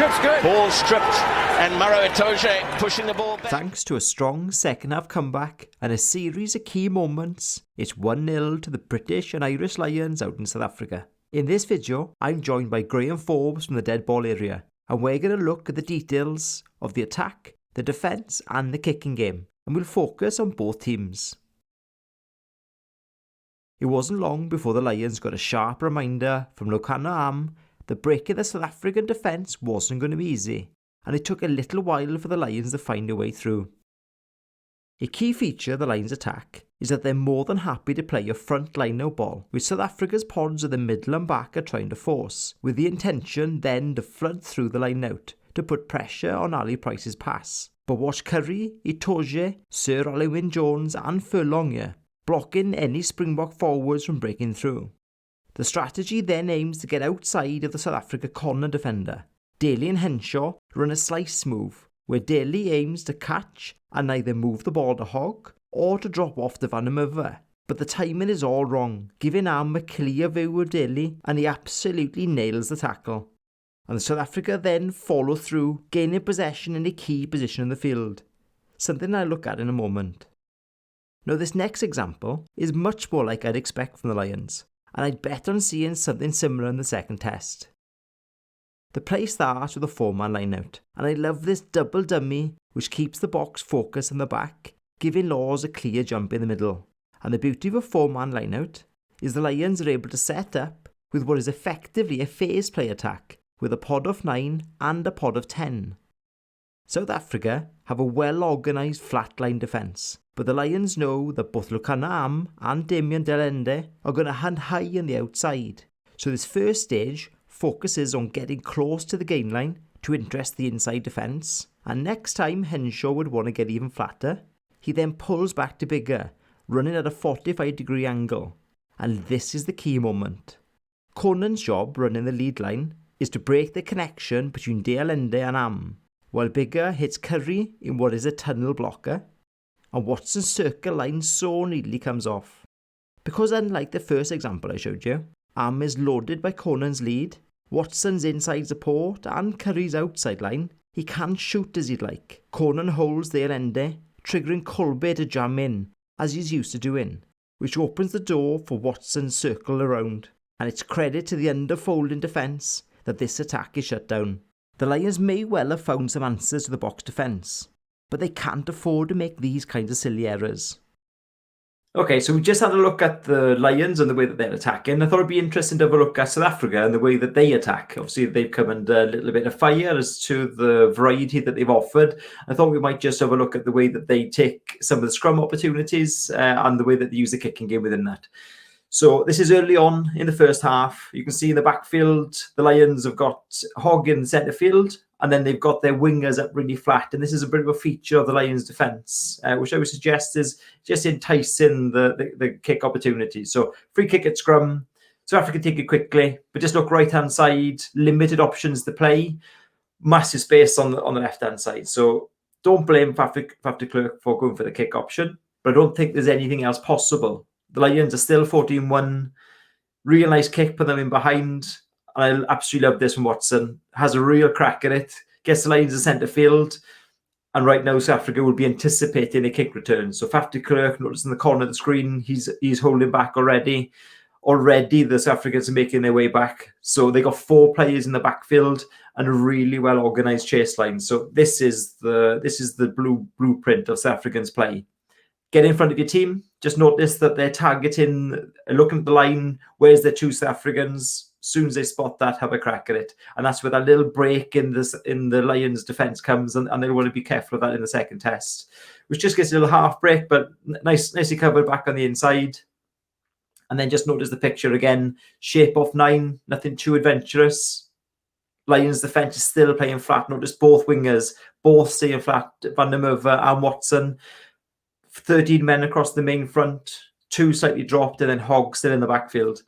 Strip's good. Ball stripped, and Maro Itoje pushing the ball back. Thanks to a strong second-half comeback and a series of key moments, it's 1-0 to the British and Irish Lions out in South Africa. In this video, I'm joined by Graham Forbes from the dead ball area, and we're going to look at the details of the attack, the defence and the kicking game, and we'll focus on both teams. It wasn't long before the Lions got a sharp reminder from Lokana Am that breaking the South African defence wasn't going to be easy, and it took a little while for the Lions to find a way through. A key feature of the Lions' attack is that they're more than happy to play a front line out ball, which South Africa's pods at the middle and back are trying to force, with the intention then to flood through the line out to put pressure on Ali Price's pass. But watch Curry, Itoje, Sir Olwyn Jones and Furlong here, blocking any Springbok forwards from breaking through. The strategy then aims to get outside of the South Africa corner defender. Daly and Henshaw run a slice move, where Daly aims to catch and either move the ball to Hogg or to drop off to Van der Merwe. But the timing is all wrong, giving Am a clear view of Daly, and he absolutely nails the tackle. And South Africa then follow through, gaining possession in a key position in the field, something I'll look at in a moment. Now this next example is much more like I'd expect from the Lions, and I'd bet on seeing something similar in the second test. The play starts with a 4-man line-out, and I love this double dummy which keeps the box focused on the back, giving Laws a clear jump in the middle. And the beauty of a 4-man line-out is the Lions are able to set up with what is effectively a phase play attack, with a pod of 9 and a pod of 10. South Africa have a well-organised flat-line defence, but the Lions know that both Lokana Am and Damian Delende are going to hunt high on the outside. So this first stage focuses on getting close to the gain line to interest the inside defence, and next time Henshaw would want to get even flatter, he then pulls back to bigger, running at a 45-degree angle. And this is the key moment. Conan's job running the lead line is to break the connection between Delende and Am, while Bigger hits Curry in what is a tunnel blocker, and Watson's circle line so neatly comes off. Because unlike the first example I showed you, Am is loaded by Conan's lead, Watson's inside support and Curry's outside line, he can't shoot as he'd like. Conan holds Delende, triggering Colby to jam in, as he's used to doing, which opens the door for Watson's circle around, and it's credit to the underfolding defence that this attack is shut down. The Lions may well have found some answers to the box defence, but they can't afford to make these kinds of silly errors. Okay, so we just had a look at the Lions and the way that they're attacking. I thought it'd be interesting to have a look at South Africa and the way that they attack. Obviously, they've come under a little bit of fire as to the variety that they've offered. I thought we might just have a look at the way that they take some of the scrum opportunities and the way that they use the kicking game within that. So this is early on in the first half. You can see in the backfield, the Lions have got Hogg in centre field, and then they've got their wingers up really flat. And this is a bit of a feature of the Lions' defence, which I would suggest is just enticing the kick opportunities. So free kick at scrum, South Africa take it quickly, but just look right-hand side, limited options to play, massive space on the left-hand side. So don't blame Faf de Klerk for going for the kick option, but I don't think there's anything else possible. The Lions are still 14-1, real nice kick, put them in behind. I absolutely love this from Watson. Has a real crack at it. Gets the Lions in centre field. And right now, South Africa will be anticipating a kick return. So Faf de Klerk, notice in the corner of the screen, he's holding back already. Already, the South Africans are making their way back. So they got 4 players in the backfield and a really well-organised chase line. So this is the blueprint of South Africans' play. Get in front of your team. Just notice that they're targeting, looking at the line, where's their 2 South Africans? As soon as they spot that, have a crack at it. And that's where that little break in the Lions' defence comes, and they'll want to be careful of that in the second test, which just gets a little half break, but nicely covered back on the inside. And then just notice the picture again, shape of 9, nothing too adventurous. Lions' defence is still playing flat. Notice both wingers, both staying flat, Van der Merwe and Watson. 13 men across the main front, 2 slightly dropped, and then Hogg still in the backfield.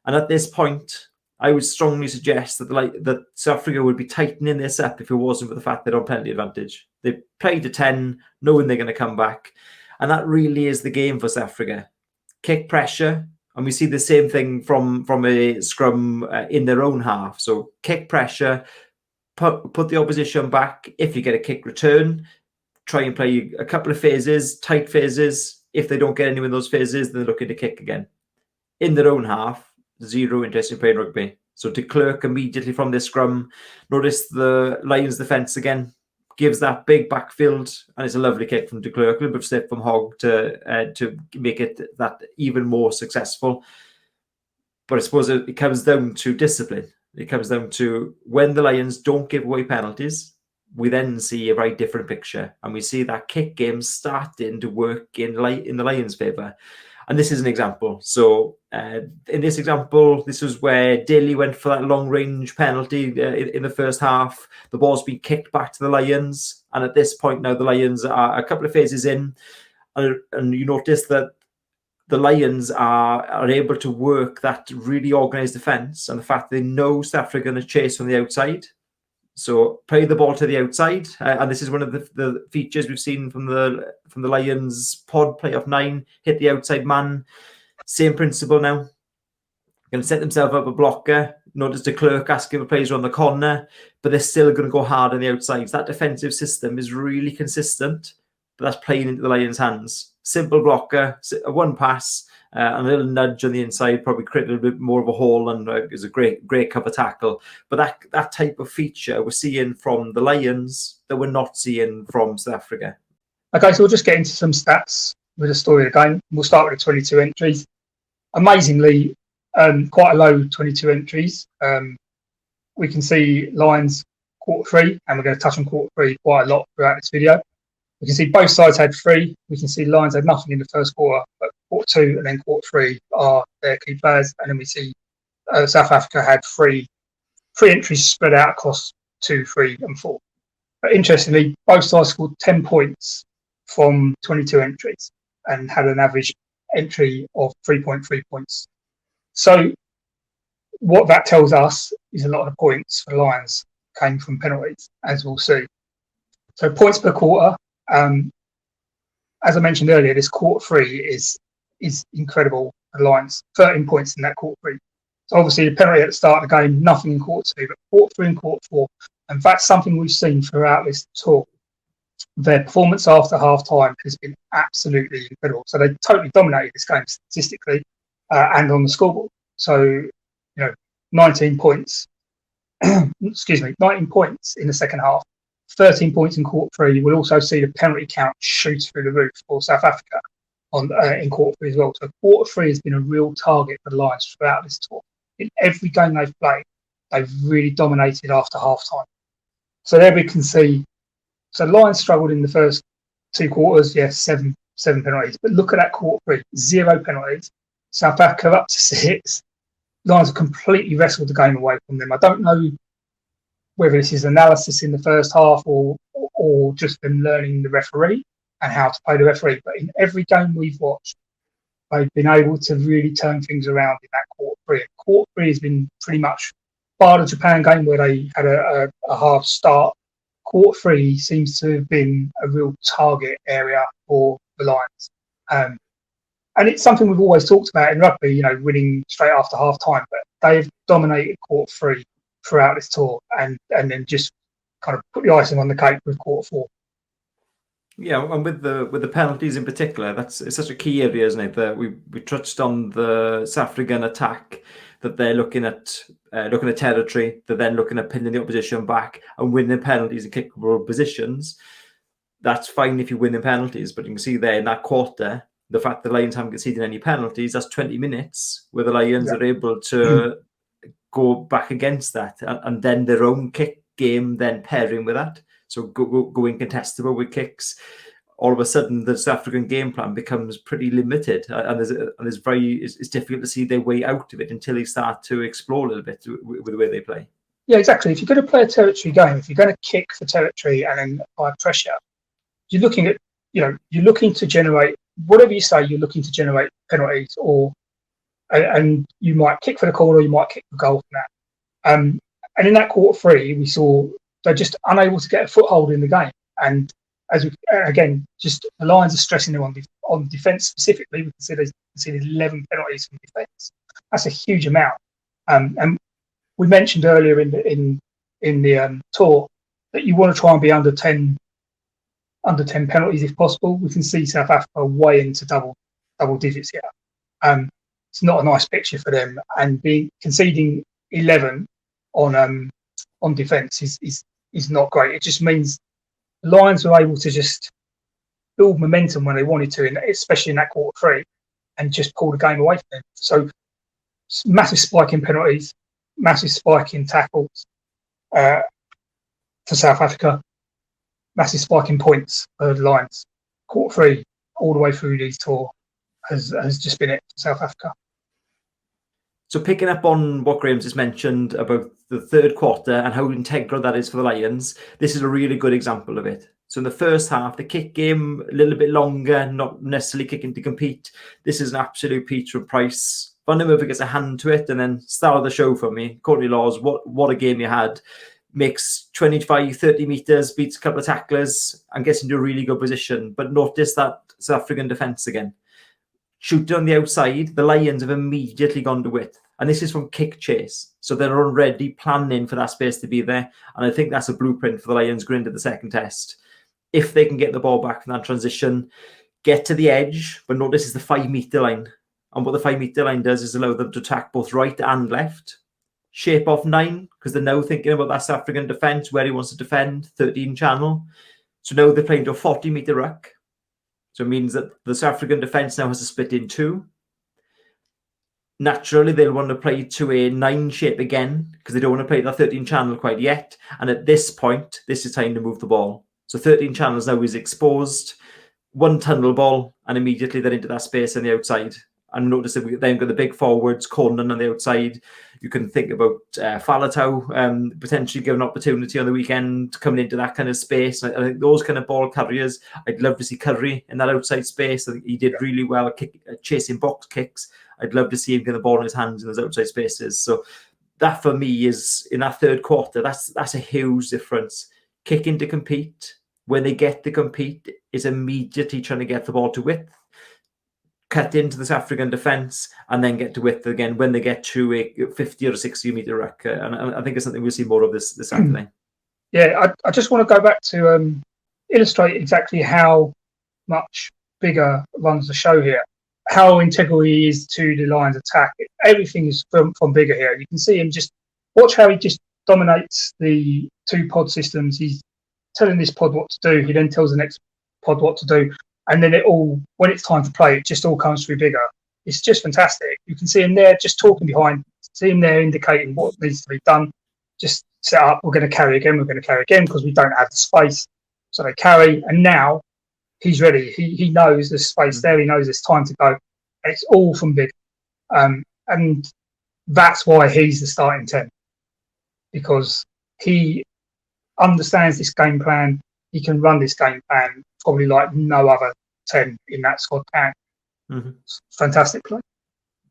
And at this point, I would strongly suggest that South Africa would be tightening this up if it wasn't for the fact they're on penalty advantage. They played to 10, knowing they're going to come back. And that really is the game for South Africa. Kick pressure, and we see the same thing from a scrum in their own half. So kick pressure, put the opposition back. If you get a kick return, try and play a couple of phases, tight phases. If they don't get any of those phases, then they're looking to kick again. In their own half, zero interest in playing rugby. So de Klerk immediately from this scrum, notice the Lions defence again, gives that big backfield, and it's a lovely kick from de Klerk, a little bit of slip from Hogg to make it that even more successful. But I suppose it comes down to discipline. It comes down to when the Lions don't give away penalties, we then see a very different picture, and we see that kick game starting to work in the Lions' favour. And this is an example. So in this example, this was where Daly went for that long-range penalty in the first half. The ball's been kicked back to the Lions. And at this point now, the Lions are a couple of phases in. And you notice that the Lions are able to work that really organised defence, and the fact they know South Africa are going to chase from the outside. So play the ball to the outside, and this is one of the features we've seen from the Lions pod play of 9, hit the outside man. Same principle now. Going to set themselves up a blocker. Notice de Klerk asking for players around the corner, but they're still going to go hard on the outsides. That defensive system is really consistent, but that's playing into the Lions' hands. Simple blocker, one pass, and a little nudge on the inside, probably create a little bit more of a hole, and is a great cover tackle. But that type of feature we're seeing from the Lions that we're not seeing from South Africa. Okay, so we'll just get into some stats with the story again. We'll start with the 22 entries. Amazingly, quite a low 22 entries. We can see Lions quarter 3, and we're going to touch on quarter 3 quite a lot throughout this video. We can see both sides had 3. We can see Lions had nothing in the first quarter, but quarter 2 and then quarter 3 are their key players. And then we see South Africa had 3 entries spread out across 2, 3 and 4. But interestingly, both sides scored 10 points from 22 entries and had an average entry of 3.3 points. So what that tells us is a lot of the points for the Lions came from penalties, as we'll see. So points per quarter. As I mentioned earlier, this quarter 3 is incredible for the Lions. 13 points in that quarter 3. So obviously the penalty at the start of the game, nothing in quarter 2, but quarter 3 and quarter 4. And that's something we've seen throughout this tour. Their performance after half time has been absolutely incredible. So they totally dominated this game statistically and on the scoreboard. So, 19 points. 19 points in the second half. 13 points in quarter 3. We'll also see the penalty count shoot through the roof for South Africa in quarter 3 as well. So quarter 3 has been a real target for the Lions throughout this tour. In every game they've played, they've really dominated after half time. So there we can see. So Lions struggled in the first 2 quarters. Yes, seven penalties. But look at that quarter 3. 0 penalties. South Africa up to 6. Lions have completely wrestled the game away from them. I don't know whether this is analysis in the first half or just them learning the referee and how to play the referee. But in every game we've watched, they've been able to really turn things around in that quarter 3. And quarter 3 has been pretty much, bar the Japan game where they had a hard start, quarter 3 seems to have been a real target area for the Lions. And it's something we've always talked about in rugby, winning straight after half time. But they've dominated quarter 3 throughout this tour, and then just kind of put the icing on the cake with quarter 4. Yeah, and with the penalties in particular, it's such a key area, isn't it? That we touched on the South African attack, that they're looking at territory, they're then looking at pinning the opposition back and winning penalties in kickable positions. That's fine if you win in penalties, but you can see there in that quarter, the fact the Lions haven't conceded any penalties, that's 20 minutes where the Lions are able to go back against that, and then their own kick game then pairing with that. So going contestable with kicks. All of a sudden, the South African game plan becomes pretty limited, and it's difficult to see their way out of it until they start to explore a little bit with the way they play. Yeah, exactly. If you're going to play a territory game, if you're going to kick for territory and then apply pressure, you're looking at, you're looking to generate, whatever you say, you're looking to generate penalties, and you might kick for the corner, or you might kick for goal from that. And in that quarter 3, we saw they're just unable to get a foothold in the game. And just the Lions are stressing them on defence specifically. We can see there's 11 penalties from defence. That's a huge amount. And we mentioned earlier in in the tour that you want to try and be under 10 penalties if possible. We can see South Africa way into double digits here. It's not a nice picture for them, and conceding 11 on defence is not great. It just means the Lions were able to just build momentum when they wanted to, and especially in that quarter three, and just pull the game away from them. So massive spike in penalties, massive spike in tackles for South Africa, massive spike in points for the Lions. Quarter three, all the way through this tour, has just been it for South Africa. So picking up on what Graham's just mentioned about the third quarter and how integral that is for the Lions, this is a really good example of it. So in the first half, the kick game, a little bit longer, not necessarily kicking to compete. This is an absolute Peter Price. Van der Merwe gets a hand to it, and then star of the show for me, Courtney Laws, what a game you had. Makes 25, 30 metres, beats a couple of tacklers, and gets into a really good position. But notice that South African defence again. Shooting on the outside, the Lions have immediately gone to width. And this is from kick chase. So they're already planning for that space to be there. And I think that's a blueprint for the Lions going into the second test. If they can get the ball back from that transition, get to the edge, but notice it's the 5 metre line. And what the 5 metre line does is allow them to attack both right and left. Shape off 9, because they're now thinking about that South African defence, where he wants to defend, 13 channel. So now they're playing to a 40 metre ruck. So it means that the South African defence now has to split in 2. Naturally, they'll want to play to a 9 shape again, because they don't want to play that 13 channel quite yet. And at this point, this is time to move the ball. So 13 channels now is exposed, 1 tunnel ball, and immediately they're into that space on the outside. And notice that we then got the big forwards, Conan on the outside. You can think about Falatau potentially given opportunity on the weekend coming into that kind of space. I think those kind of ball carriers, I'd love to see Curry in that outside space. I think he did really well chasing box kicks. I'd love to see him get the ball in his hands in those outside spaces. So that for me is, in that third quarter, that's a huge difference. Kicking to compete, when they get to compete, is immediately trying to get the ball to width, cut into the South African defence, and then get to width again when they get to a 50 or 60 metre ruck. And I think it's something we'll see more of this Saturday. Yeah, I just want to go back to illustrate exactly how much bigger runs the show here, how integral he is to the Lions' attack. Everything is from bigger here. You can see him watch how he just dominates the 2 pod systems. He's telling this pod what to do. He then tells the next pod what to do. And then when it's time to play, it just all comes through bigger. It's just fantastic. You can see him there just talking behind, see him there indicating what needs to be done. Just set up, we're going to carry again, because we don't have the space. So they carry, and now he's ready. He knows there's space there. He knows it's time to go. And it's all from big. And that's why he's the starting 10. Because he understands this game plan. He can run this game plan probably like no other 10 in that squad can. Mm-hmm. Fantastic play.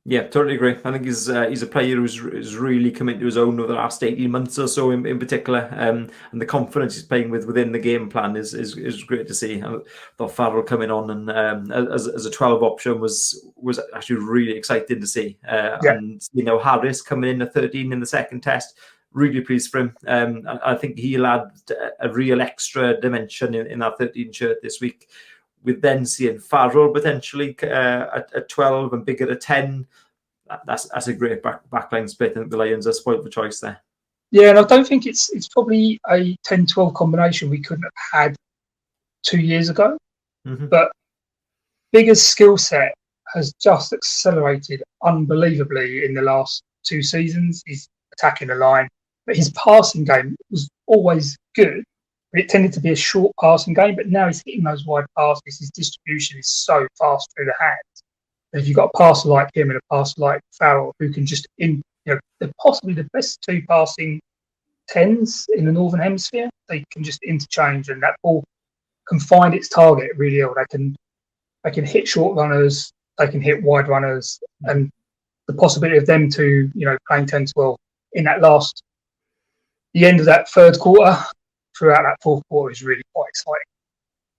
Yeah, totally agree. I think he's a player who's really come into his own over the last 18 months or so in particular. And the confidence he's playing within the game plan is great to see. I thought Farrell coming on and as a 12 option was actually really exciting to see. And Harris coming in at 13 in the second test, really pleased for him. I think he'll add a real extra dimension in that 13 shirt this week. With then seeing Farrell potentially at 12 and Bigger at 10, that's a great backline split. I think the Lions are spoiled for choice there. Yeah, and I don't think it's probably a 10-12 combination we couldn't have had 2 years ago. Mm-hmm. But Bigger's skill set has just accelerated unbelievably in the last 2 seasons. He's attacking the line, but his passing game was always good. It tended to be a short passing game, but now he's hitting those wide passes. His distribution is so fast through the hands. And if you've got a passer like him and a passer like Farrell, who can just, they're possibly the best 2 passing 10s in the Northern Hemisphere. They can just interchange, and that ball can find its target really well. They can hit short runners, they can hit wide runners, and the possibility of them to, playing 10-12 in the end of that third quarter, throughout that fourth quarter is really quite exciting.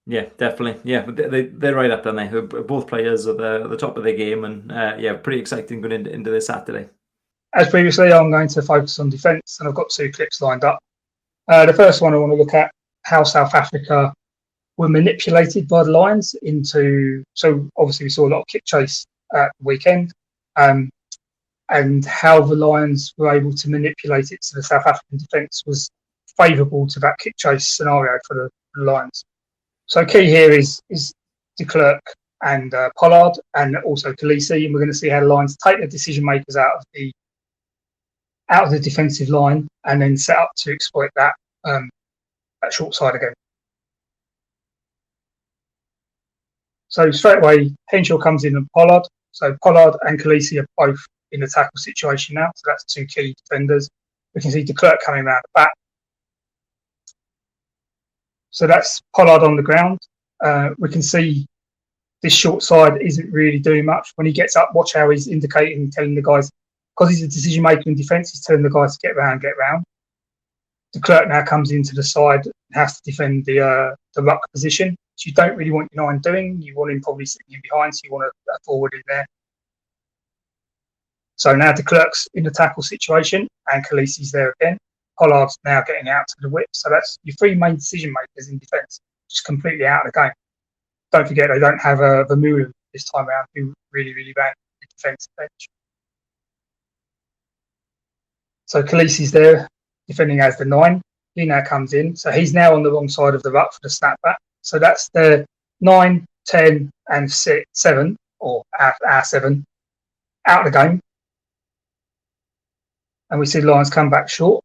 Yeah, definitely. Yeah, they're right up there. They both players are the top of their game, and pretty exciting going into this Saturday. As previously, I'm going to focus on defence, and I've got 2 clips lined up. The first one I want to look at how South Africa were manipulated by the Lions into. So obviously we saw a lot of kick chase at the weekend, and how the Lions were able to manipulate it so the South African defence was favourable to that kick chase scenario for the Lions. So key here is de Klerk and Pollard, and also Khaleesi, and we're going to see how the Lions take the decision makers out of the defensive line and then set up to exploit that short side again. So straight away, Henshaw comes in and Pollard. So Pollard and Khaleesi are both in the tackle situation now. So that's two key defenders. We can see de Klerk coming around the back. So that's Pollard on the ground. We can see this short side isn't really doing much. When he gets up, watch how he's indicating, telling the guys, because he's a decision maker in defence, he's telling the guys to get round. De Klerk now comes into the side and has to defend the ruck position, which you don't really want your 9 doing. You want him probably sitting in behind, so you want a forward in there. So now de Klerk's in the tackle situation and Khaleesi's there again. Pollard's now getting out to the whip. So that's your 3 main decision makers in defence, just completely out of the game. Don't forget, they don't have a Vermeulen this time around, who really ran the defensive bench. So Khaleesi's there, defending as the 9. He now comes in. So he's now on the wrong side of the ruck for the snapback. So that's the 9, 10, and 7, or our 7, out of the game. And we see the Lions come back short.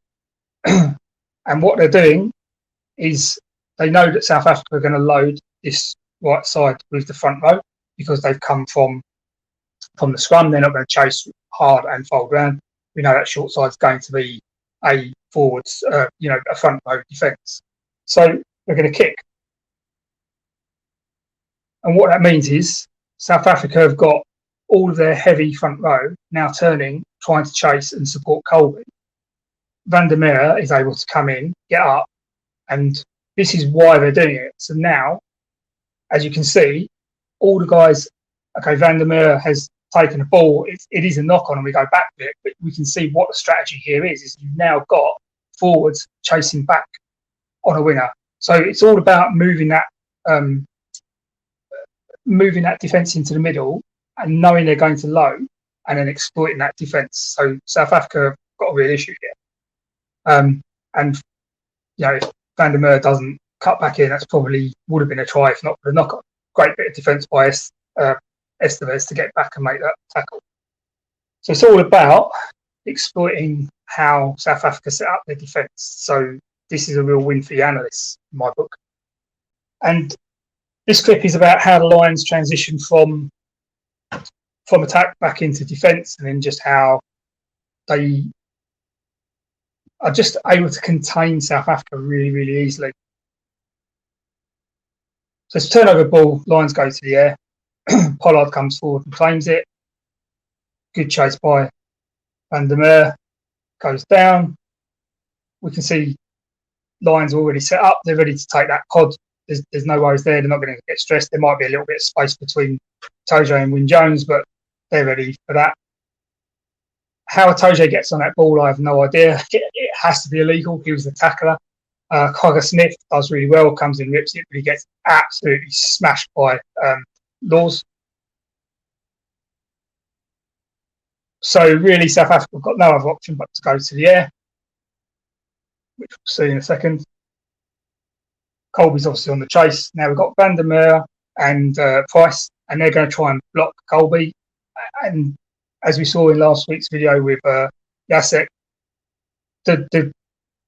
And what they're doing is they know that South Africa are going to load this right side with the front row because they've come from the scrum. They're not going to chase hard and fold round. We know that short side's going to be a forwards, a front row defence. So they're going to kick. And what that means is South Africa have got all of their heavy front row now turning, trying to chase and support Colby. Van der Merwe is able to come in, get up, and this is why they're doing it. So now, as you can see, all the guys, okay, Van der Merwe has taken a ball. It is a knock on, and we go back to it, but we can see what the strategy here is you've now got forwards chasing back on a winger. So it's all about moving that defence into the middle and knowing they're going to low and then exploiting that defence. So South Africa have got a real issue here. And if Van der Merwe doesn't cut back in, that's probably would have been a try if not for the knock-on. Great bit of defence by Estevez to get back and make that tackle. So it's all about exploiting how South Africa set up their defence. So this is a real win for the analysts in my book. And this clip is about how the Lions transition from attack back into defence, and then just how they are just able to contain South Africa really easily. So it's turnover ball, Lions go to the air. Pollard comes forward and claims it. Good chase by Van der Merwe, goes down. We can see Lions already set up. They're ready to take that pod. There's no worries there. They're not going to get stressed. There might be a little bit of space between Toje and Wyn Jones, but they're ready for that. How Toje gets on that ball, I have no idea. It has to be illegal. He was the tackler. Cogger Smith does really well, comes in, rips it, but he gets absolutely smashed by Laws. So really, South Africa have got no other option but to go to the air, which we'll see in a second. Colby's obviously on the chase. Now we've got Van der Merwe and Price, and they're going to try and block Colby. And as we saw in last week's video with Jacek, the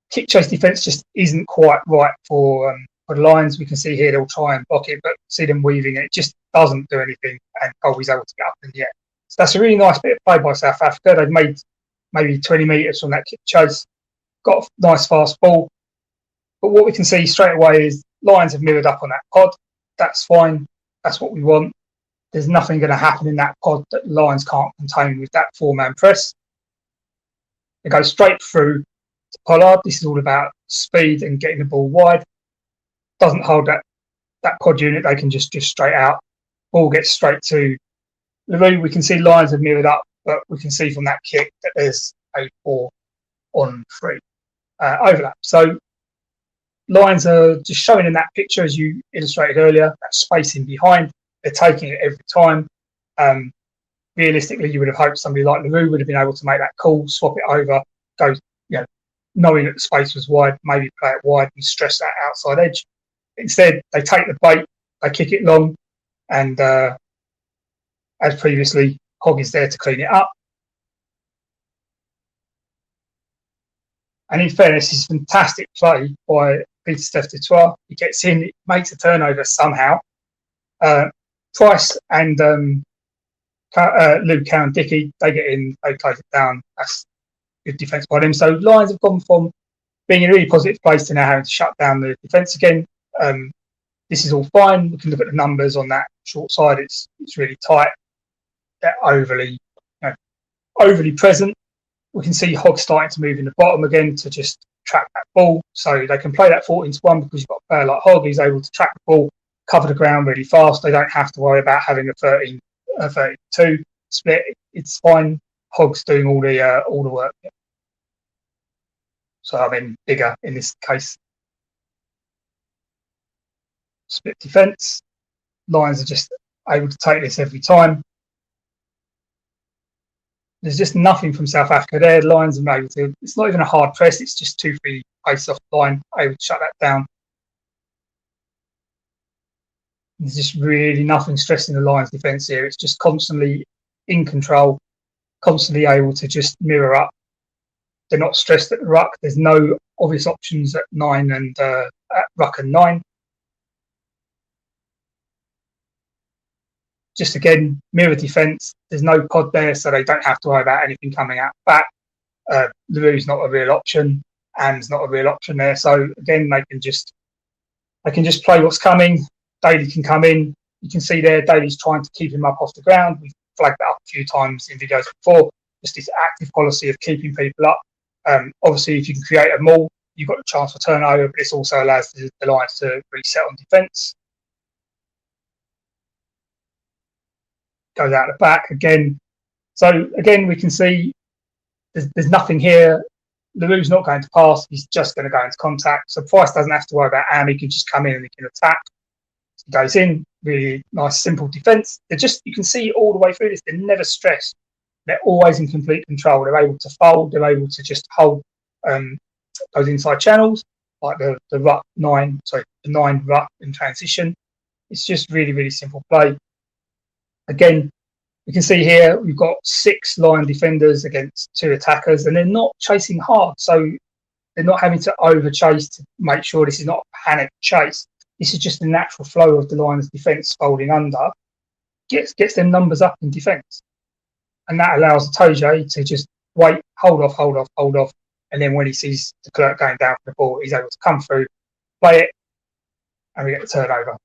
kick chase defence just isn't quite right for the Lions. We can see here they'll try and block it, but see them weaving it. It just doesn't do anything, and Colby's able to get up in the air. So that's a really nice bit of play by South Africa. They've made maybe 20 metres from that kick chase, got a nice fast ball. But what we can see straight away is Lions have mirrored up on that pod. That's fine. That's what we want. There's nothing going to happen in that pod that Lions can't contain with that 4-man press. They go straight through to Pollard. This is all about speed and getting the ball wide. Doesn't hold that pod unit. They can just straight out. Ball gets straight to LaRue. We can see Lions have mirrored up, but we can see from that kick that there's a 4-on-3 overlap. So Lions are just showing in that picture, as you illustrated earlier, that spacing behind. They're taking it every time. Realistically, you would have hoped somebody like LaRue would have been able to make that call, swap it over, go, knowing that the space was wide, maybe play it wide and stress that outside edge. Instead, they take the bait, they kick it long, and as previously, Hogg is there to clean it up. And in fairness, it's fantastic play by Peter Steph Dutoit. He gets in, it makes a turnover somehow. Price and Luke Cowan-Dickey, they get in, they close it down. That's good defence by them. So Lions have gone from being in a really positive place to now having to shut down the defence again. This is all fine. We can look at the numbers on that short side. It's really tight. They're overly present. We can see Hogg starting to move in the bottom again to just track that ball. So they can play that 14-1 because you've got a player like Hogg who's able to track the ball, cover the ground really fast. They don't have to worry about having a 32 split. It's fine. Hogg's doing all the work. So I mean, bigger in this case. Split defence. Lions are just able to take this every time. There's just nothing from South Africa there. The Lions are able to. It's not even a hard press. It's just 2-3 pace off the line, able to shut that down. There's just really nothing stressing the Lions' defence here. It's just constantly in control, constantly able to just mirror up. They're not stressed at the ruck. There's no obvious options at 9 and at ruck and 9. Just again, mirror defence. There's no pod there, so they don't have to worry about anything coming out back. LaRue's not a real option, and not a real option there. So again, they can just play what's coming. Daly can come in. You can see there, Daly's trying to keep him up off the ground. We've flagged that up a few times in videos before. Just this active policy of keeping people up. Obviously, if you can create a maul, you've got a chance for turnover, but this also allows the Lions to reset on defence. Goes out the back again. So again, we can see there's nothing here. LaRue's not going to pass. He's just going to go into contact. So Price doesn't have to worry about Am. He can just come in and he can attack. So he goes in. Really nice, simple defence. You can see all the way through this. They're never stressed. They're always in complete control. They're able to fold. They're able to just hold those inside channels, like the 9 ruck in transition. It's just really, really simple play. Again, you can see here we've got 6 Lion defenders against 2 attackers, and they're not chasing hard, so they're not having to over chase to make sure this is not a panic chase. This is just the natural flow of the Lions' defence folding under, gets them numbers up in defence, and that allows Toje to just wait, hold off, and then when he sees the clerk going down for the ball, he's able to come through, play it, and we get the turnover.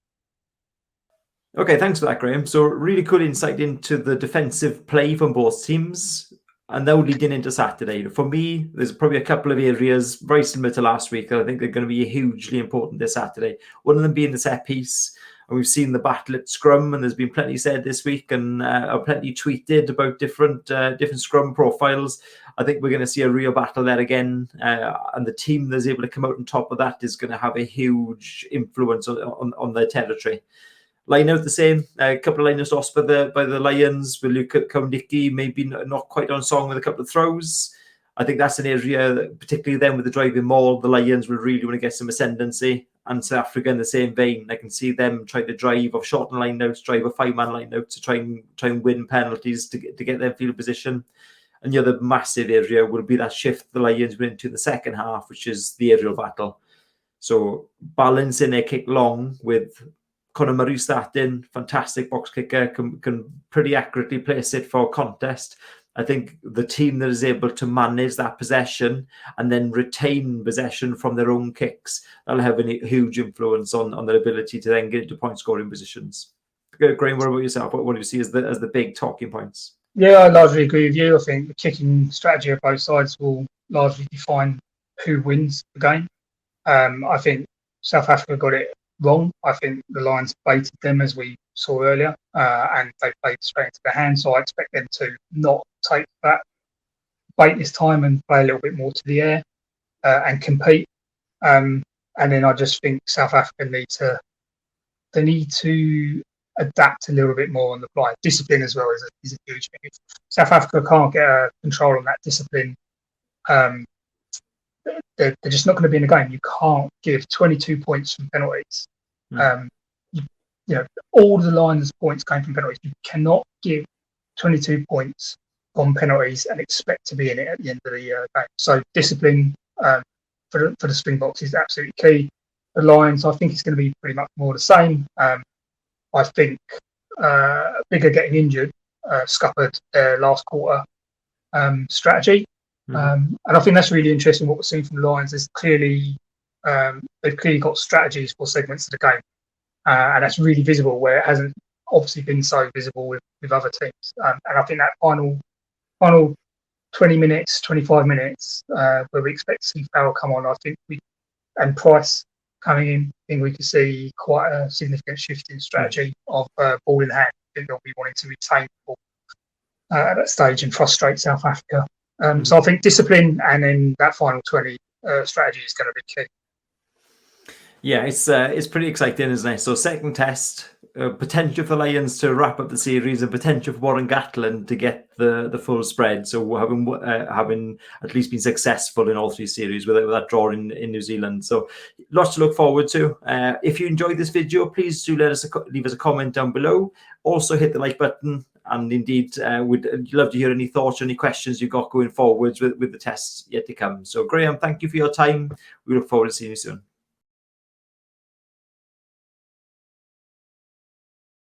Okay, thanks for that, Graham. So really cool insight into the defensive play from both teams. And now leading into Saturday. For me, there's probably a couple of areas very similar to last week that I think are going to be hugely important this Saturday. One of them being the set piece. And we've seen the battle at Scrum, and there's been plenty said this week and plenty tweeted about different Scrum profiles. I think we're going to see a real battle there again. And the team that's able to come out on top of that is going to have a huge influence on their territory. Line out the same. A couple of line-outs lost by the Lions with Luke Cowan-Dickey, maybe not quite on song with a couple of throws. I think that's an area, that, particularly then with the driving maul, the Lions will really want to get some ascendancy. And South Africa in the same vein. I can see them try to drive off shorten line-outs, drive a 5-man line-out to try and win penalties to get their field position. And the other massive area will be that shift the Lions went into in the second half, which is the aerial battle. So balancing their kick long with Conor Murray starting, fantastic box kicker, can pretty accurately place it for contest. I think the team that is able to manage that possession and then retain possession from their own kicks, that'll have a huge influence on their ability to then get into point scoring positions. Graham, what about yourself? What do you see as the big talking points? Yeah, I largely agree with you. I think the kicking strategy of both sides will largely define who wins the game. I think South Africa got it wrong. I think the Lions baited them, as we saw earlier, and they played straight into their hands. So I expect them to not take that bait this time and play a little bit more to the air and compete. I And then I just think South Africa need to adapt a little bit more on the fly. Discipline as well is a huge thing. If South Africa can't get a control on that discipline, they're just not going to be in the game. You can't give 22 points from penalties. You know, all the Lions' points came from penalties. You cannot give 22 points on penalties and expect to be in it at the end of the game. So discipline for the Springboks is absolutely key. The Lions, I think it's going to be pretty much more the same. I think Bigger getting injured scuppered their last quarter strategy. And I think that's really interesting. What we're seeing from the Lions is clearly they've clearly got strategies for segments of the game, and that's really visible where it hasn't obviously been so visible with other teams. And I think that final 20 minutes, 25 minutes, where we expect to see Farrell come on, I think and Price coming in, I think we could see quite a significant shift in strategy of ball in hand. I think they'll be wanting to retain the ball at that stage and frustrate South Africa. So I think discipline and then that final 20 strategy is going to be key. Yeah, it's pretty exciting, isn't it? So second test, potential for Lions to wrap up the series and potential for Warren Gatland to get the full spread. So having at least been successful in all three series with that draw in New Zealand. So lots to look forward to. If you enjoyed this video, please do leave us a comment down below. Also hit the like button. And indeed, we'd love to hear any thoughts or any questions you've got going forwards with the tests yet to come. So Graham, thank you for your time. We look forward to seeing you soon.